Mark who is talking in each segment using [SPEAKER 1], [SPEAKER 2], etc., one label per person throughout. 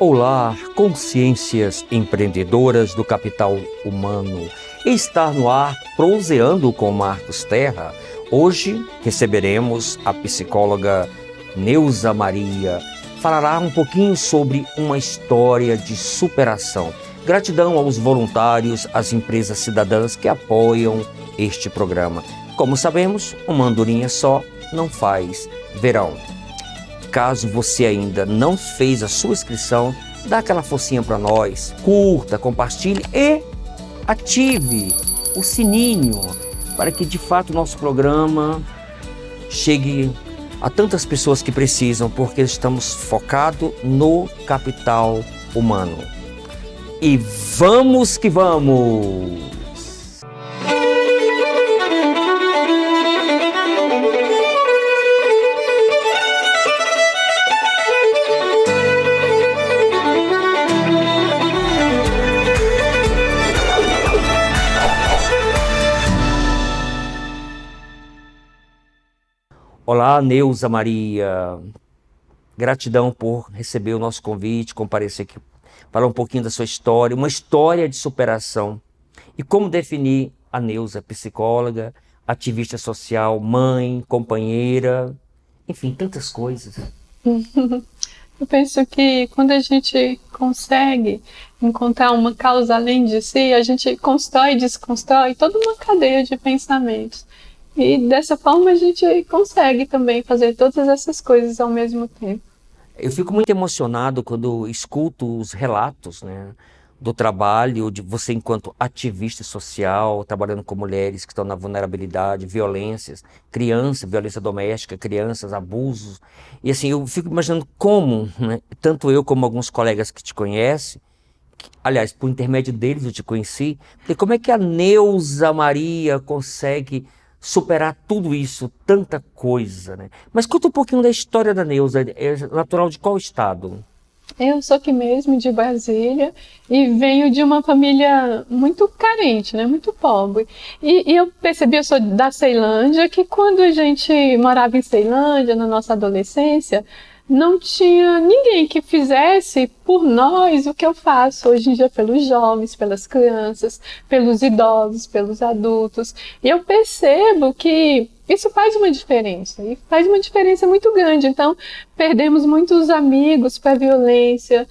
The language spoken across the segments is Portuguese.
[SPEAKER 1] Olá, consciências empreendedoras do capital humano. Está no ar Proseando com Marcos Terra. Hoje receberemos a psicóloga Neuza Maria. Falará um pouquinho sobre uma história de superação. Gratidão aos voluntários, às empresas cidadãs que apoiam este programa. Como sabemos, uma andorinha só não faz verão. Caso você ainda não fez a sua inscrição, dá aquela forcinha para nós, curta, compartilhe e ative o sininho para que de fato o nosso programa chegue a tantas pessoas que precisam, porque estamos focados no capital humano. E vamos que vamos! Olá, Neuza Maria. Gratidão por receber o nosso convite, comparecer aqui, falar um pouquinho da sua história, uma história de superação. E como definir a Neuza, psicóloga, ativista social, mãe, companheira, enfim, tantas coisas.
[SPEAKER 2] Eu penso que quando a gente consegue encontrar uma causa além de si, a gente constrói e desconstrói toda uma cadeia de pensamentos. E dessa forma a gente consegue também fazer todas essas coisas ao mesmo tempo.
[SPEAKER 1] Eu fico muito emocionado quando escuto os relatos, né, do trabalho de você enquanto ativista social, trabalhando com mulheres que estão na vulnerabilidade, violências, violência doméstica, crianças, abusos. E assim, eu fico imaginando como, né, tanto eu como alguns colegas que te conhecem, aliás, por intermédio deles eu te conheci, e como é que a Neuza Maria consegue superar tudo isso, tanta coisa, né? Mas conta um pouquinho da história da Neuza. É natural de qual estado?
[SPEAKER 2] Eu sou aqui mesmo, de Brasília, e venho de uma família muito carente, né? Muito pobre. E eu percebi, eu sou da Ceilândia, que quando a gente morava em Ceilândia, na nossa adolescência, não tinha ninguém que fizesse por nós o que eu faço hoje em dia pelos jovens, pelas crianças, pelos idosos, pelos adultos. E eu percebo que isso faz uma diferença, e faz uma diferença muito grande. Então, perdemos muitos amigos para a violência.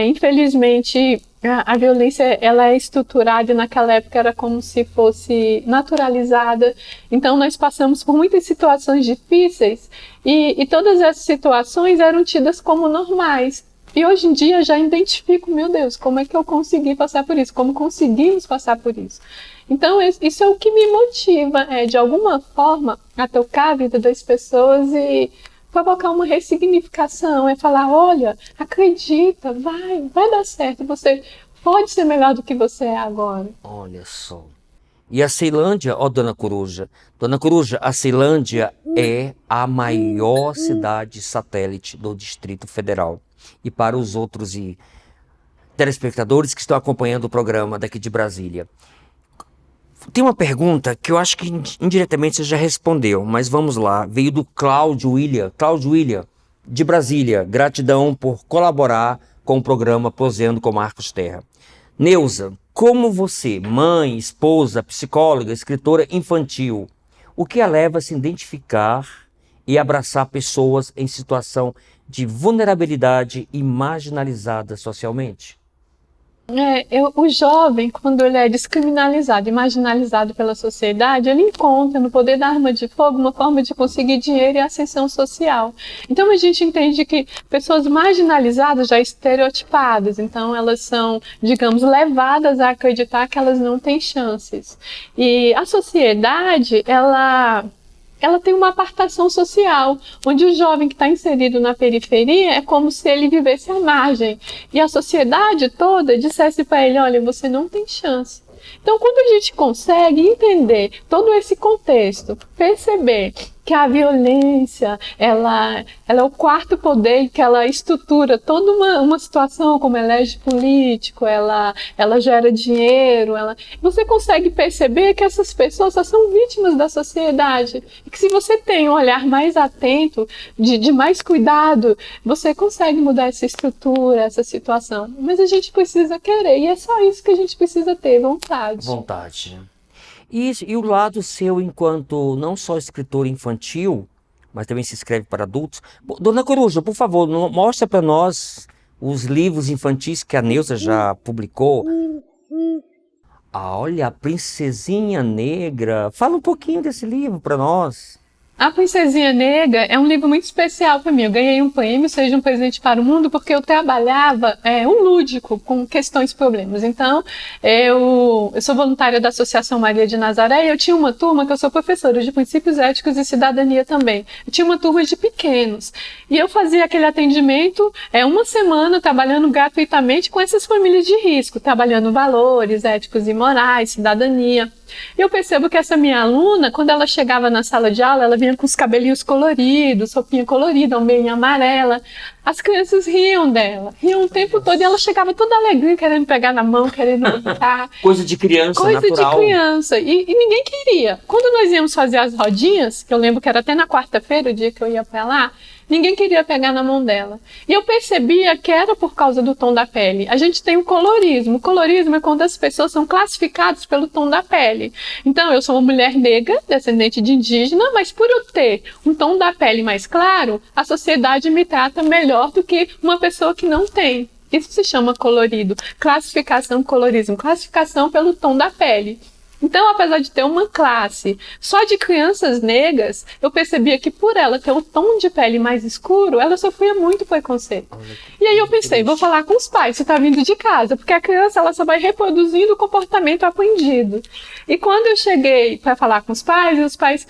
[SPEAKER 2] Infelizmente, a violência ela é estruturada e naquela época era como se fosse naturalizada. Então, nós passamos por muitas situações difíceis e todas essas situações eram tidas como normais. E hoje em dia já identifico, meu Deus, como é que eu consegui passar por isso? Como conseguimos passar por isso? Então, isso é o que me motiva, de alguma forma, a tocar a vida das pessoas e provocar uma ressignificação, falar, olha, acredita, vai dar certo, você pode ser melhor do que você é agora.
[SPEAKER 1] Olha só. E a Ceilândia, Dona Coruja, a Ceilândia é a maior cidade satélite do Distrito Federal. E para os outros telespectadores que estão acompanhando o programa daqui de Brasília, tem uma pergunta que eu acho que indiretamente você já respondeu, mas vamos lá. Veio do Cláudio William, de Brasília. Gratidão por colaborar com o programa Proseando com Marcos Terra. Neuza, como você, mãe, esposa, psicóloga, escritora infantil, o que a leva a se identificar e abraçar pessoas em situação de vulnerabilidade e marginalizada socialmente?
[SPEAKER 2] O jovem, quando ele é descriminalizado e marginalizado pela sociedade, ele encontra no poder da arma de fogo uma forma de conseguir dinheiro e ascensão social. Então a gente entende que pessoas marginalizadas, já estereotipadas, então elas são, digamos, levadas a acreditar que elas não têm chances. E a sociedade, ela tem uma apartação social, onde o jovem que está inserido na periferia é como se ele vivesse à margem. E a sociedade toda dissesse para ele, olha, você não tem chance. Então, quando a gente consegue entender todo esse contexto, perceber que a violência, ela é o quarto poder, que ela estrutura toda uma situação, como elege político, ela gera dinheiro, você consegue perceber que essas pessoas só são vítimas da sociedade, e que se você tem um olhar mais atento, de mais cuidado, você consegue mudar essa estrutura, essa situação. Mas a gente precisa querer, e é só isso que a gente precisa ter, vontade.
[SPEAKER 1] Vontade. E o lado seu enquanto não só escritor infantil, mas também se escreve para adultos. Dona Coruja, por favor, mostra para nós os livros infantis que a Neuza já publicou. Olha, a Princesinha Negra. Fala um pouquinho desse livro para nós.
[SPEAKER 2] A Princesinha Negra é um livro muito especial para mim. Eu ganhei um prêmio, Seja um Presente para o Mundo, porque eu trabalhava um lúdico com questões e problemas. Então, eu sou voluntária da Associação Maria de Nazaré e eu tinha uma turma, que eu sou professora de Princípios Éticos e Cidadania também. Eu tinha uma turma de pequenos. E eu fazia aquele atendimento uma semana trabalhando gratuitamente com essas famílias de risco, trabalhando valores éticos e morais, cidadania. E eu percebo que essa minha aluna, quando ela chegava na sala de aula, ela vinha com os cabelinhos coloridos, roupinha colorida, um meio amarela. As crianças riam dela, riam o tempo todo, e ela chegava toda alegre, querendo pegar na mão, querendo brincar.
[SPEAKER 1] Coisa de criança,
[SPEAKER 2] coisa
[SPEAKER 1] natural.
[SPEAKER 2] Coisa de criança, e ninguém queria. Quando nós íamos fazer as rodinhas, que eu lembro que era até na quarta-feira, o dia que eu ia pra lá, ninguém queria pegar na mão dela. E eu percebia que era por causa do tom da pele. A gente tem o colorismo. O colorismo é quando as pessoas são classificadas pelo tom da pele. Então, eu sou uma mulher negra, descendente de indígena, mas por eu ter um tom da pele mais claro, a sociedade me trata melhor do que uma pessoa que não tem. Isso se chama colorido. Classificação, colorismo. Classificação pelo tom da pele. Então, apesar de ter uma classe só de crianças negras, eu percebia que por ela ter um tom de pele mais escuro, ela sofria muito preconceito. E aí eu pensei, vou falar com os pais, isso está vindo de casa, porque a criança ela só vai reproduzindo o comportamento aprendido. E quando eu cheguei para falar com os pais, mas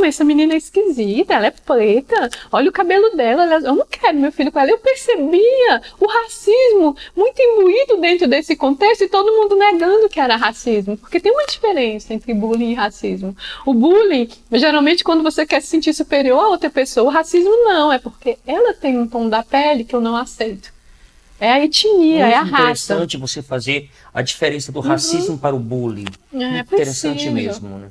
[SPEAKER 2] essa menina é esquisita, ela é preta, olha o cabelo dela, eu não quero meu filho com ela. Eu percebia o racismo muito imbuído dentro desse contexto e todo mundo negando que era racismo, porque tem uma diferença entre bullying e racismo. O bullying, geralmente, quando você quer se sentir superior a outra pessoa, o racismo não, é porque ela tem um tom da pele que eu não aceito. É a etnia, é a raça.
[SPEAKER 1] É interessante você fazer a diferença do racismo para o bullying. Interessante mesmo, né?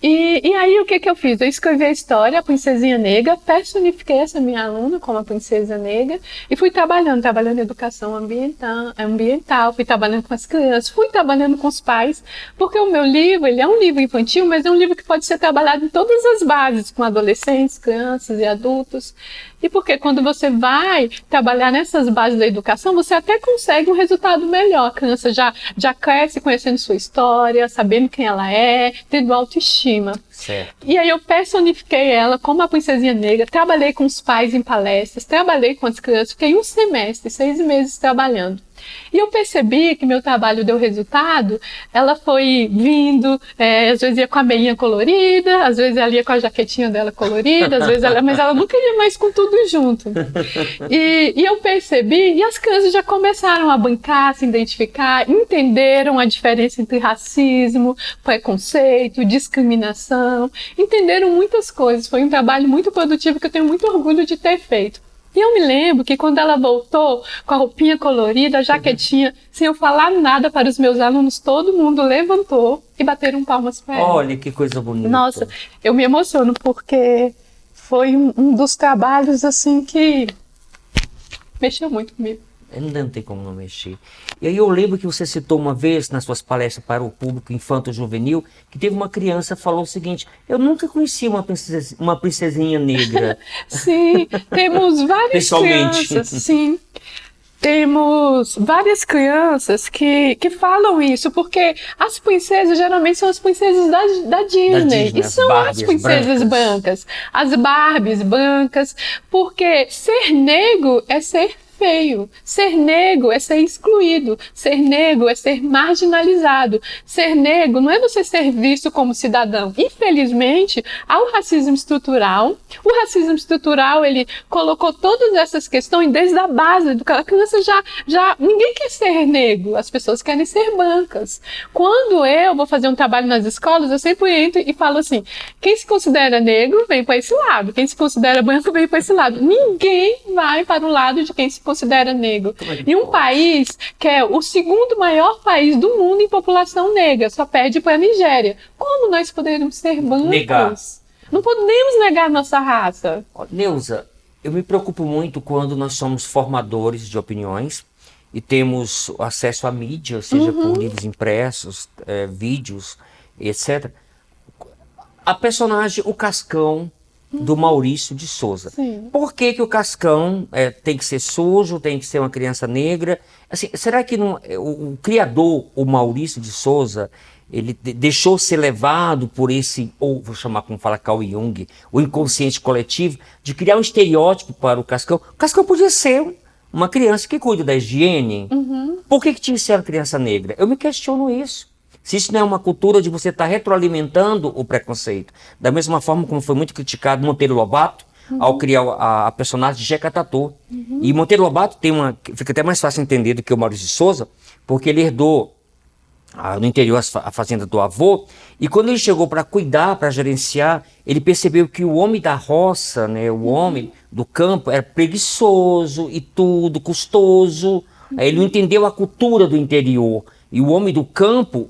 [SPEAKER 2] E aí o que eu fiz? Eu escrevi a história, a Princesinha Negra, personifiquei essa minha aluna como a Princesa Negra e fui trabalhando em educação ambiental, fui trabalhando com as crianças, fui trabalhando com os pais, porque o meu livro, ele é um livro infantil, mas é um livro que pode ser trabalhado em todas as bases, com adolescentes, crianças e adultos. E porque quando você vai trabalhar nessas bases da educação, você até consegue um resultado melhor. A criança já cresce conhecendo sua história, sabendo quem ela é, tendo autoestima.
[SPEAKER 1] Certo.
[SPEAKER 2] E aí eu personifiquei ela como a Princesinha Negra, trabalhei com os pais em palestras, trabalhei com as crianças, fiquei um semestre, 6 meses trabalhando. E eu percebi que meu trabalho deu resultado, ela foi vindo, às vezes ia com a meinha colorida, às vezes ela ia com a jaquetinha dela colorida, mas ela nunca ia mais com tudo junto. E eu percebi, e as crianças já começaram a brincar, se identificar, entenderam a diferença entre racismo, preconceito, discriminação, entenderam muitas coisas. Foi um trabalho muito produtivo que eu tenho muito orgulho de ter feito. E eu me lembro que quando ela voltou com a roupinha colorida, a jaquetinha, sem eu falar nada para os meus alunos, todo mundo levantou e bateram palmas para ela.
[SPEAKER 1] Olha que coisa bonita.
[SPEAKER 2] Nossa, eu me emociono porque foi um dos trabalhos assim que mexeu muito comigo.
[SPEAKER 1] Não tem como não mexer. E aí eu lembro que você citou uma vez nas suas palestras para o público infanto-juvenil que teve uma criança que falou o seguinte: eu nunca conheci uma princesinha negra.
[SPEAKER 2] Sim, temos várias crianças, sim. Temos várias crianças que falam isso, porque as princesas geralmente são as princesas da Disney, e são as princesas brancas, as Barbies brancas, porque ser negro é ser feio. Ser negro é ser excluído. Ser negro é ser marginalizado. Ser negro não é você ser visto como cidadão. Infelizmente, há o racismo estrutural. O racismo estrutural, ele colocou todas essas questões desde a base. A criança ninguém quer ser negro. As pessoas querem ser brancas. Quando eu vou fazer um trabalho nas escolas, eu sempre entro e falo assim, quem se considera negro, vem para esse lado. Quem se considera branco, vem para esse lado. Ninguém vai para o lado de quem se considera negro. E um país que é o segundo maior país do mundo em população negra, só perde para a Nigéria. Como nós poderíamos ser brancos?
[SPEAKER 1] Negar.
[SPEAKER 2] Não podemos negar nossa raça.
[SPEAKER 1] Neuza, eu me preocupo muito quando nós somos formadores de opiniões e temos acesso à mídia, seja por livros impressos, vídeos, etc. A personagem, o Cascão, do Maurício de Souza.
[SPEAKER 2] Sim.
[SPEAKER 1] Por que o Cascão tem que ser sujo, tem que ser uma criança negra? Assim, será que o criador, o Maurício de Souza, ele deixou ser levado por esse, ou vou chamar como fala Carl Jung, o inconsciente coletivo, de criar um estereótipo para o Cascão? O Cascão podia ser uma criança que cuida da higiene. Por que tinha que ser uma criança negra? Eu me questiono isso. Se isso não é uma cultura de você estar retroalimentando o preconceito. Da mesma forma como foi muito criticado Monteiro Lobato, ao criar a personagem de Jeca Tatu. E Monteiro Lobato fica até mais fácil entender do que o Maurício de Souza, porque ele herdou no interior a fazenda do avô, e quando ele chegou para cuidar, para gerenciar, ele percebeu que o homem da roça, né, o homem do campo, era preguiçoso e tudo, custoso. Aí ele não entendeu a cultura do interior. E o homem do campo,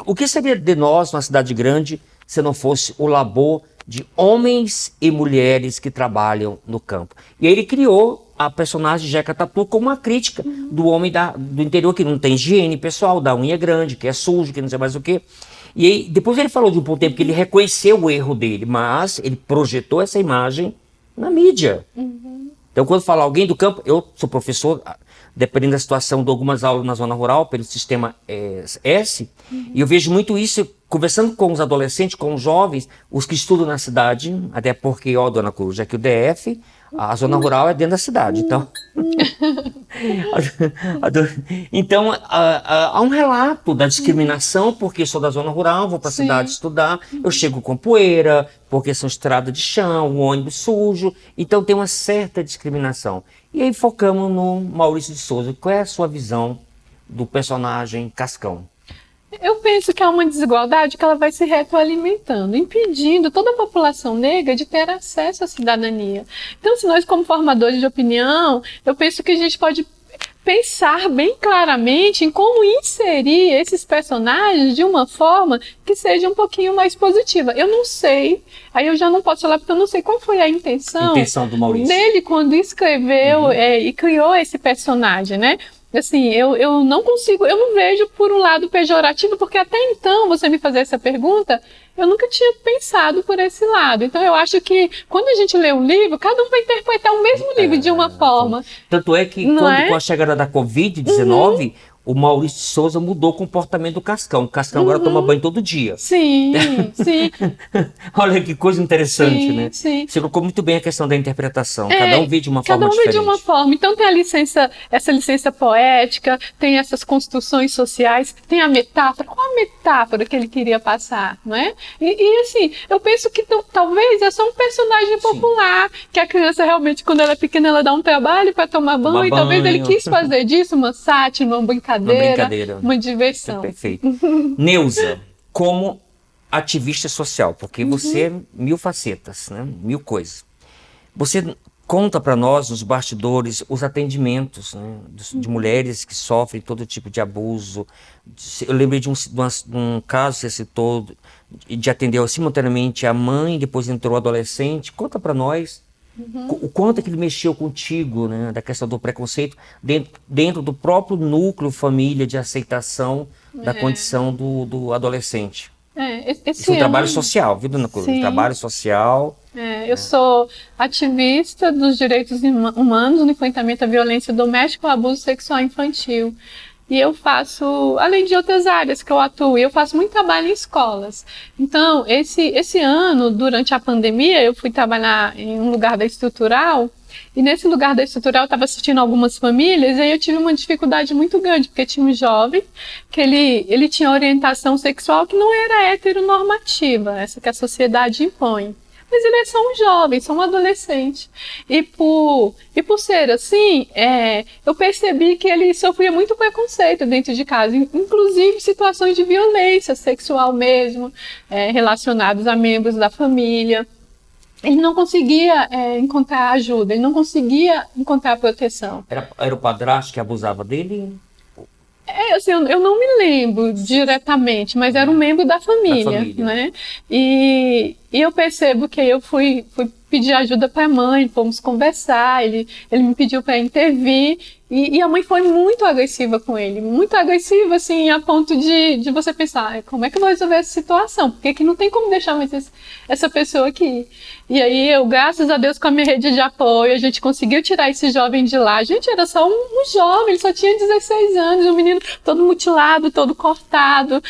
[SPEAKER 1] o que seria de nós, numa cidade grande, se não fosse o labor de homens e mulheres que trabalham no campo? E aí ele criou a personagem Jeca Tatu como uma crítica do homem do interior que não tem higiene pessoal, da unha grande, que é sujo, que não sei mais o quê. E aí, depois ele falou de um tempo que ele reconheceu o erro dele, mas ele projetou essa imagem na mídia. Então, quando fala alguém do campo, eu sou professor, dependendo da situação, dou algumas aulas na zona rural, pelo sistema S, e eu vejo muito isso conversando com os adolescentes, com os jovens, os que estudam na cidade, até porque, dona Cruz, aqui o DF, a zona rural é dentro da cidade, então... Então, há um relato da discriminação, porque sou da zona rural, vou para a cidade estudar, eu chego com poeira, porque são estrada de chão, um ônibus sujo, então tem uma certa discriminação. E aí focamos no Maurício de Souza. Qual é a sua visão do personagem Cascão?
[SPEAKER 2] Eu penso que há uma desigualdade que ela vai se retroalimentando, impedindo toda a população negra de ter acesso à cidadania. Então, se nós, como formadores de opinião, eu penso que a gente pode pensar bem claramente em como inserir esses personagens de uma forma que seja um pouquinho mais positiva. Eu não sei, aí eu já não posso falar porque eu não sei qual foi a intenção
[SPEAKER 1] do Maurício
[SPEAKER 2] dele quando escreveu e criou esse personagem, né? Assim, eu não consigo, eu não vejo por um lado pejorativo, porque até então, você me fazer essa pergunta, eu nunca tinha pensado por esse lado. Então eu acho que quando a gente lê um livro, cada um vai interpretar o mesmo livro de uma forma.
[SPEAKER 1] Tanto é que com a chegada da Covid-19, o Maurício de Souza mudou o comportamento do Cascão. O Cascão agora toma banho todo dia.
[SPEAKER 2] Sim, sim.
[SPEAKER 1] Olha que coisa interessante, né?
[SPEAKER 2] Sim.
[SPEAKER 1] Você colocou muito bem a questão da interpretação. Cada um vê de uma forma diferente.
[SPEAKER 2] Cada um vê de uma forma. Então tem essa licença poética, tem essas construções sociais, tem a metáfora. Qual a metáfora que ele queria passar, não é? E assim, eu penso que talvez é só um personagem popular, que a criança realmente, quando ela é pequena, ela dá um trabalho para tomar banho, e talvez ele quis fazer disso uma sátira, uma brincadeira, uma diversão.
[SPEAKER 1] Perfeito. Neuza, como ativista social, porque você é mil facetas, né? Mil coisas. Você conta para nós, nos bastidores, os atendimentos, né, de mulheres que sofrem todo tipo de abuso. Eu lembrei de um caso que você citou, de atender simultaneamente a mãe, depois entrou o adolescente. Conta para nós o quanto é que ele mexeu contigo, né, da questão do preconceito dentro do próprio núcleo família de aceitação da condição do adolescente. Esse é um trabalho social, viu, dona Cruz? Trabalho social.
[SPEAKER 2] Eu sou ativista dos direitos humanos no enfrentamento à violência doméstica e ao abuso sexual infantil. E eu faço, além de outras áreas que eu atuo, eu faço muito trabalho em escolas. Então, esse ano, durante a pandemia, eu fui trabalhar em um lugar da Estrutural, E nesse lugar da estrutural eu estava assistindo algumas famílias, e aí eu tive uma dificuldade muito grande, porque tinha um jovem que ele tinha orientação sexual que não era heteronormativa, essa que a sociedade impõe. Mas ele é só um jovem, só um adolescente. E por ser assim, eu percebi que ele sofria muito preconceito dentro de casa, inclusive situações de violência sexual mesmo, relacionados a membros da família. Ele não conseguia encontrar ajuda, ele não conseguia encontrar proteção.
[SPEAKER 1] Era o padrasto que abusava dele?
[SPEAKER 2] Assim, eu não me lembro diretamente, mas era um membro da família. Né? E eu percebo que eu fui pedir ajuda para a mãe, fomos conversar, ele me pediu para intervir, e a mãe foi muito agressiva com ele, muito agressiva, assim, a ponto de você pensar, como é que eu vou resolver essa situação? Porque que não tem como deixar mais essa pessoa aqui. E aí eu, graças a Deus, com a minha rede de apoio, a gente conseguiu tirar esse jovem de lá. Gente, era só um jovem, ele só tinha 16 anos, um menino todo mutilado, todo cortado,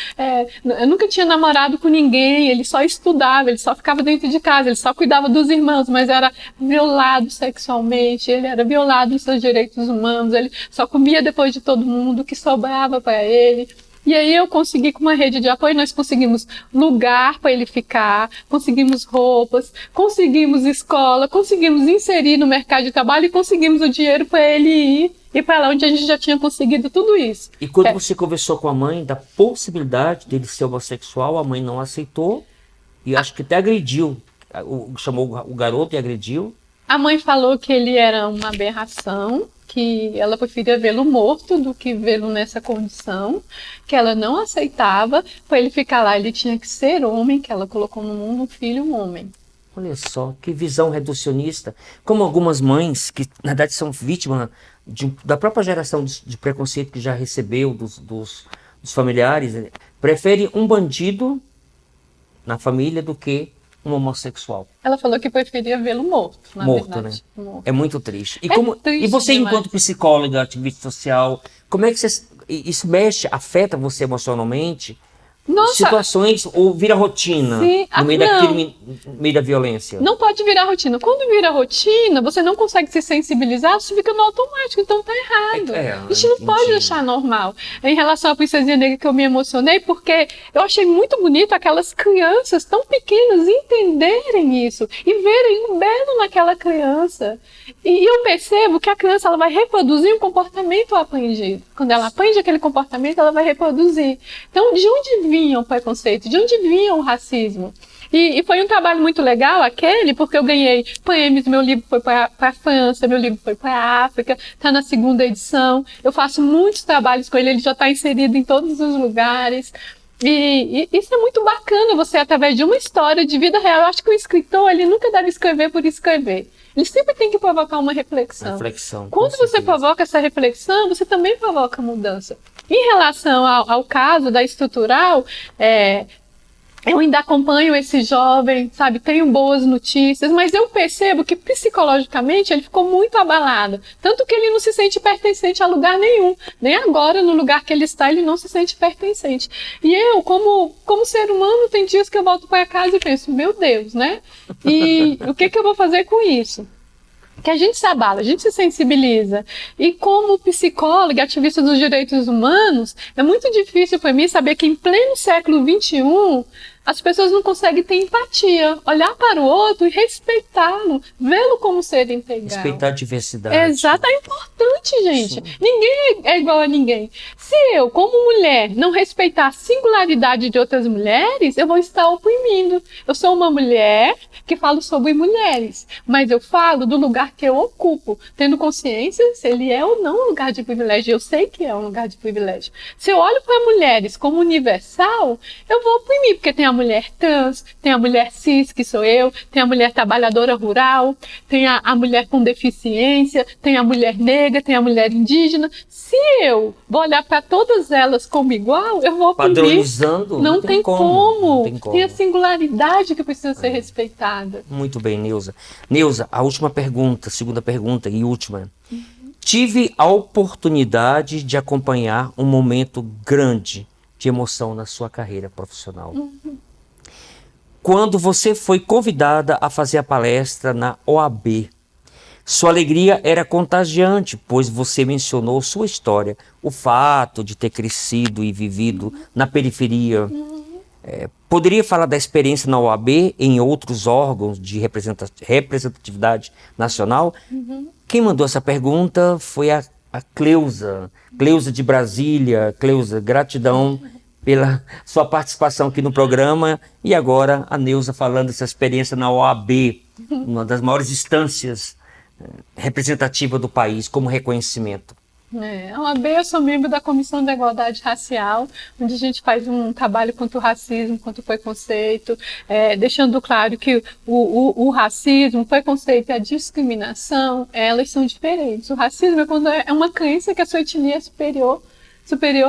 [SPEAKER 2] eu nunca tinha namorado com ninguém, ele só estudava, ele só ficava dentro de casa, ele só cuidava dos irmãos, mas era violado sexualmente, ele era violado nos seus direitos humanos, ele só comia depois de todo mundo, o que sobrava para ele. E aí eu consegui, com uma rede de apoio, nós conseguimos lugar para ele ficar, conseguimos roupas, conseguimos escola, conseguimos inserir no mercado de trabalho e conseguimos o dinheiro para ele ir para lá onde a gente já tinha conseguido tudo isso.
[SPEAKER 1] E quando você conversou com a mãe da possibilidade dele ser homossexual, a mãe não aceitou e acho que até agrediu, chamou o garoto e agrediu.
[SPEAKER 2] A mãe falou que ele era uma aberração, que ela preferia vê-lo morto do que vê-lo nessa condição, que ela não aceitava, para ele ficar lá, ele tinha que ser homem, que ela colocou no mundo um filho homem.
[SPEAKER 1] Olha só, que visão reducionista. Como algumas mães, que na verdade são vítimas da própria geração de preconceito que já recebeu dos familiares, preferem um bandido na família do que um homossexual.
[SPEAKER 2] Ela falou que preferia vê-lo morto, na verdade.
[SPEAKER 1] Né?
[SPEAKER 2] Morto.
[SPEAKER 1] É muito triste.
[SPEAKER 2] Triste
[SPEAKER 1] e você,
[SPEAKER 2] demais.
[SPEAKER 1] enquanto psicóloga, ativista social, como é que isso mexe, afeta você emocionalmente?
[SPEAKER 2] Nossa,
[SPEAKER 1] situações ou vira rotina no meio da violência?
[SPEAKER 2] Não pode virar rotina. Quando vira rotina, você não consegue se sensibilizar, você fica no automático, então tá errado. A gente não pode deixar normal. Em relação à Princesinha Negra, que eu me emocionei, porque eu achei muito bonito aquelas crianças tão pequenas entenderem isso e verem o belo naquela criança. E eu percebo que a criança ela vai reproduzir um comportamento aprendido. Quando ela aprende aquele comportamento, ela vai reproduzir. Então, de onde vinha o preconceito? De onde vinha o racismo? E foi um trabalho muito legal aquele, porque eu ganhei prêmios, meu livro foi para a França, meu livro foi para a África, está na 2ª edição. Eu faço muitos trabalhos com ele, ele já está inserido em todos os lugares. E isso é muito bacana, você, através de uma história de vida real. Eu acho que o escritor, ele nunca deve escrever por escrever. Ele sempre tem que provocar uma reflexão. Quando você provoca essa reflexão, você também provoca mudança. Em relação ao caso da estrutural, eu ainda acompanho esse jovem, sabe, tenho boas notícias, mas eu percebo que psicologicamente ele ficou muito abalado. Tanto que ele não se sente pertencente a lugar nenhum. Nem agora, no lugar que ele está, ele não se sente pertencente. E eu, como ser humano, tem dias que eu volto para casa e penso, meu Deus, né? E o que eu vou fazer com isso? Que a gente se abala, a gente se sensibiliza. E como psicóloga, ativista dos direitos humanos, é muito difícil para mim saber que em pleno século XXI, as pessoas não conseguem ter empatia, olhar para o outro e respeitá-lo, vê-lo como ser integral.
[SPEAKER 1] Respeitar a diversidade.
[SPEAKER 2] Exato, é importante, gente. Sim. Ninguém é igual a ninguém. Se eu, como mulher, não respeitar a singularidade de outras mulheres, eu vou estar oprimindo. Eu sou uma mulher que falo sobre mulheres, mas eu falo do lugar que eu ocupo, tendo consciência se ele é ou não um lugar de privilégio. Eu sei que é um lugar de privilégio. Se eu olho para mulheres como universal, eu vou oprimir, porque tem a mulher trans, tem a mulher cis, que sou eu, tem a mulher trabalhadora rural, tem a mulher com deficiência, tem a mulher negra, tem a mulher indígena. Se eu vou olhar para todas elas como igual, eu vou oprimir.
[SPEAKER 1] Padronizando, não tem como.
[SPEAKER 2] Tem a singularidade que precisa ser respeitada.
[SPEAKER 1] Muito bem, Neuza. Neuza, a última pergunta, segunda pergunta e última. Tive a oportunidade de acompanhar um momento grande de emoção na sua carreira profissional. Quando você foi convidada a fazer a palestra na OAB, Sua alegria era contagiante, pois você mencionou sua história, o fato de ter crescido e vivido na periferia. Poderia falar da experiência na OAB em outros órgãos de representatividade nacional? Quem mandou essa pergunta foi a Cleusa de Brasília. Cleusa, gratidão pela sua participação aqui no programa. E agora a Neuza falando dessa experiência na OAB, uma das maiores instâncias representativas do país, como reconhecimento.
[SPEAKER 2] A OAB, eu sou membro da Comissão da Igualdade Racial, onde a gente faz um trabalho contra o racismo, contra o preconceito, deixando claro que o racismo, o preconceito e a discriminação, elas são diferentes. O racismo é quando é uma crença que a sua etnia é superior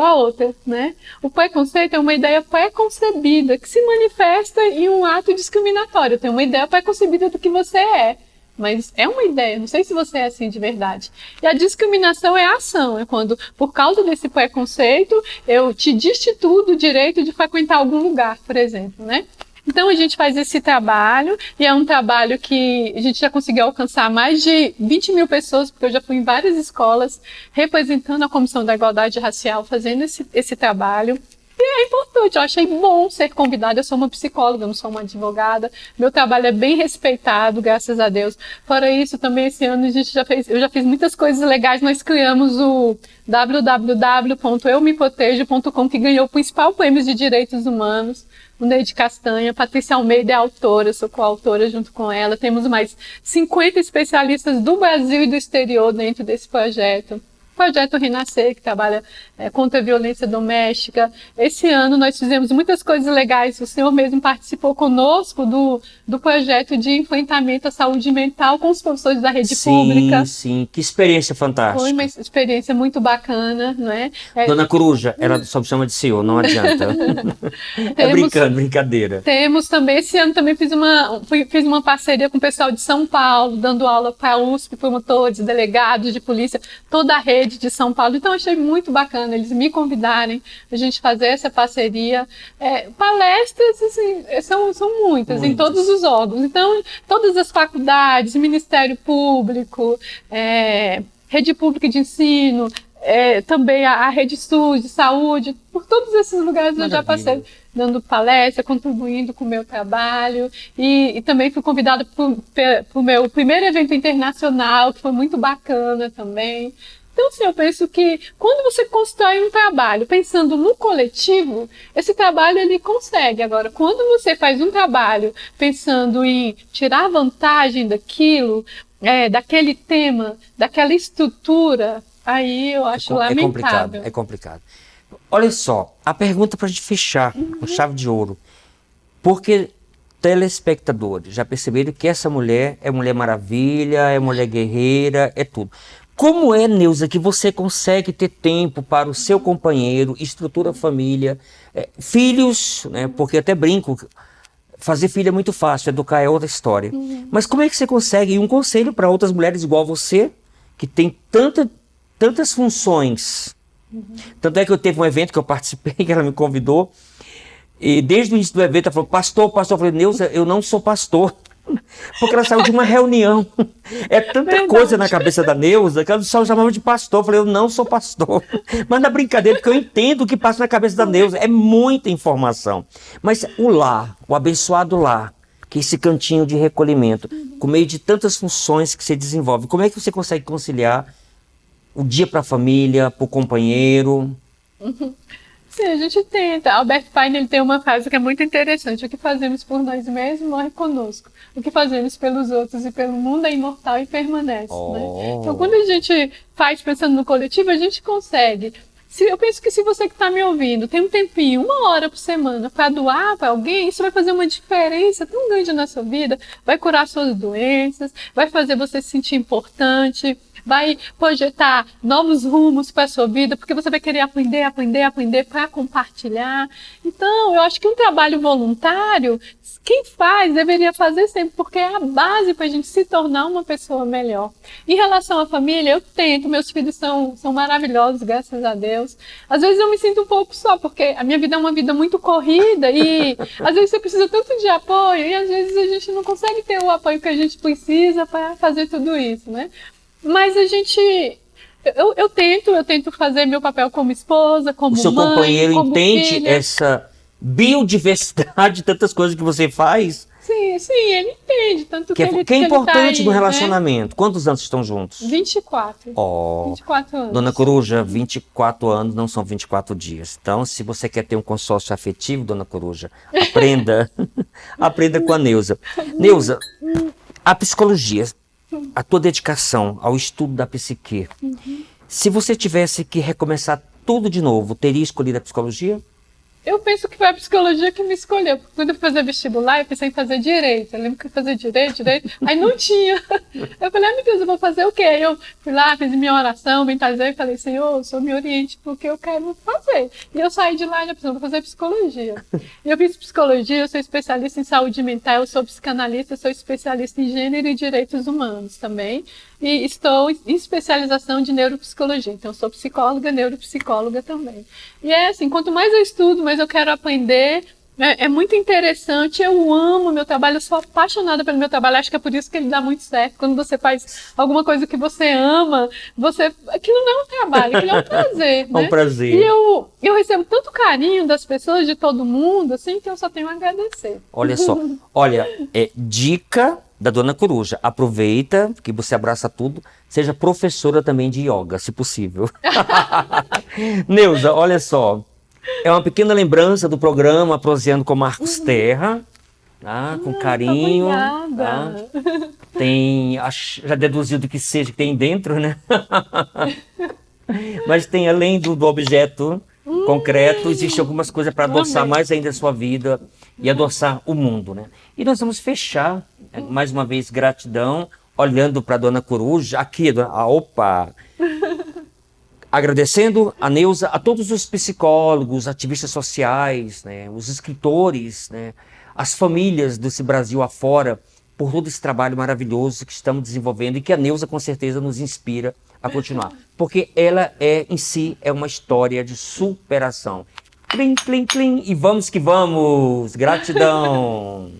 [SPEAKER 2] à outra, né? O preconceito é uma ideia pré-concebida que se manifesta em um ato discriminatório. Tem uma ideia pré-concebida do que você é. Mas é uma ideia, não sei se você é assim de verdade. E a discriminação é a ação, é quando, por causa desse preconceito, eu te destituo do direito de frequentar algum lugar, por exemplo, né? Então a gente faz esse trabalho, e é um trabalho que a gente já conseguiu alcançar mais de 20 mil pessoas, porque eu já fui em várias escolas representando a Comissão da Igualdade Racial, fazendo esse trabalho. E é importante, eu achei bom ser convidada. Eu sou uma psicóloga, não sou uma advogada. Meu trabalho é bem respeitado, graças a Deus. Fora isso, também esse ano eu já fiz muitas coisas legais. Nós criamos o www.eumeprotejo.com, que ganhou o principal prêmio de direitos humanos, o Neide Castanha. Patrícia Almeida é autora, sou coautora junto com ela. Temos mais 50 especialistas do Brasil e do exterior dentro desse projeto. Projeto Renascer, que trabalha contra a violência doméstica. Esse ano nós fizemos muitas coisas legais. O senhor mesmo participou conosco do projeto de enfrentamento à saúde mental com os professores da rede pública.
[SPEAKER 1] Sim, que experiência fantástica.
[SPEAKER 2] Foi uma experiência muito bacana, não é?
[SPEAKER 1] Dona Coruja, ela só me chama de senhor, não adianta. Brincadeira. Temos
[SPEAKER 2] também, esse ano também fiz uma parceria com o pessoal de São Paulo, dando aula para a USP, promotores, delegados de polícia, toda a rede de São Paulo. Então achei muito bacana eles me convidarem, a gente fazer essa parceria. Palestras, assim, são muitas em todos os órgãos. Então, todas as faculdades, Ministério Público, Rede Pública de Ensino, também a Rede SUS de Saúde, por todos esses lugares eu já passei dando palestra, contribuindo com o meu trabalho, e também fui convidada para o meu primeiro evento internacional, que foi muito bacana também. Então, assim, eu penso que quando você constrói um trabalho pensando no coletivo, esse trabalho ele consegue. Agora, quando você faz um trabalho pensando em tirar vantagem daquilo, daquele tema, daquela estrutura, aí eu acho lamentável.
[SPEAKER 1] É complicado. Olha só, a pergunta para a gente fechar com chave de ouro. Porque telespectadores já perceberam que essa mulher é Mulher Maravilha, é mulher guerreira, é tudo. Como é, Neuza, que você consegue ter tempo para o seu companheiro, estrutura a família, filhos, né? Porque eu até brinco, fazer filho é muito fácil, educar é outra história. Mas como é que você consegue? E um conselho para outras mulheres igual você, que tem tantas funções. Tanto é que eu teve um evento que eu participei, que ela me convidou, e desde o início do evento ela falou, pastor, eu falei, Neuza, eu não sou pastor. Porque ela saiu de uma reunião. É tanta coisa na cabeça da Neuza que ela só chamava de pastor. Eu falei, eu não sou pastor. Mas na brincadeira, porque eu entendo o que passa na cabeça da Neuza. É muita informação. Mas o lar, o abençoado lar, que é esse cantinho de recolhimento, com meio de tantas funções que você desenvolve, como é que você consegue conciliar o dia para a família, para o companheiro?
[SPEAKER 2] Sim, a gente tenta. Albert Einstein ele tem uma frase que é muito interessante. O que fazemos por nós mesmos morre conosco. O que fazemos pelos outros e pelo mundo é imortal e permanece. Né? Então, quando a gente faz pensando no coletivo, a gente consegue. Eu penso que se você que está me ouvindo tem um tempinho, 1 hora por semana, para doar para alguém, isso vai fazer uma diferença tão grande na sua vida, vai curar suas doenças, vai fazer você se sentir importante, vai projetar novos rumos para a sua vida, porque você vai querer aprender para compartilhar. Então, eu acho que um trabalho voluntário, quem faz deveria fazer sempre, porque é a base para a gente se tornar uma pessoa melhor. Em relação à família, eu tento, meus filhos são maravilhosos, graças a Deus. Às vezes eu me sinto um pouco só, porque a minha vida é uma vida muito corrida e às vezes você precisa tanto de apoio e às vezes a gente não consegue ter o apoio que a gente precisa para fazer tudo isso, né? Mas a gente... Eu tento fazer meu papel como esposa, como mãe,
[SPEAKER 1] o seu companheiro
[SPEAKER 2] como
[SPEAKER 1] entende
[SPEAKER 2] filha.
[SPEAKER 1] essa biodiversidade, tantas coisas que você faz,
[SPEAKER 2] Sim, ele entende. Tanto
[SPEAKER 1] que é
[SPEAKER 2] ele
[SPEAKER 1] importante
[SPEAKER 2] tá
[SPEAKER 1] no
[SPEAKER 2] aí,
[SPEAKER 1] relacionamento. Quantos anos estão juntos?
[SPEAKER 2] 24.
[SPEAKER 1] Ó,
[SPEAKER 2] 24 anos.
[SPEAKER 1] Dona Coruja, 24 anos não são 24 dias. Então, se você quer ter um consórcio afetivo, Dona Coruja, aprenda, aprenda com a Neuza. Neuza, a psicologia, a tua dedicação ao estudo da psique, se você tivesse que recomeçar tudo de novo, teria escolhido a psicologia?
[SPEAKER 2] Eu penso que foi a psicologia que me escolheu. Porque quando eu fui fazer vestibular, eu pensei em fazer direito. Eu lembro que eu ia fazer direito. Aí não tinha. Eu falei, meu Deus, eu vou fazer o quê? Aí eu fui lá, fiz minha oração, mentalizei e falei, Senhor, o Senhor me oriente porque eu quero fazer. E eu saí de lá e já pensei, vou fazer psicologia. E eu fiz psicologia, eu sou especialista em saúde mental, eu sou psicanalista, sou especialista em gênero e direitos humanos também. E estou em especialização de neuropsicologia. Então, eu sou psicóloga, neuropsicóloga também. E é assim, quanto mais eu estudo, mais eu quero aprender. É muito interessante, eu amo meu trabalho, eu sou apaixonada pelo meu trabalho, acho que é por isso que ele dá muito certo. Quando você faz alguma coisa que você ama, aquilo não é um trabalho, aquilo é um prazer, né?
[SPEAKER 1] É um prazer.
[SPEAKER 2] E eu recebo tanto carinho das pessoas, de todo mundo, assim, que eu só tenho a agradecer.
[SPEAKER 1] Olha só, dica da Dona Coruja, aproveita que você abraça tudo, seja professora também de yoga, se possível. Neuza, olha só, é uma pequena lembrança do programa Proseando com Marcos Terra, tá? Com carinho.
[SPEAKER 2] Obrigada.
[SPEAKER 1] Tá? Já deduziu do que seja que tem dentro, né? Mas tem além do objeto concreto, existem algumas coisas para adoçar mais ainda a sua vida e adoçar o mundo, né? E nós vamos fechar, mais uma vez, gratidão, olhando para a Dona Coruja, aqui, opa! Agradecendo a Neuza, a todos os psicólogos, ativistas sociais, né, os escritores, né, as famílias desse Brasil afora, por todo esse trabalho maravilhoso que estamos desenvolvendo e que a Neuza com certeza nos inspira a continuar. Porque ela em si é uma história de superação. Plim, plim, plim, e vamos que vamos! Gratidão!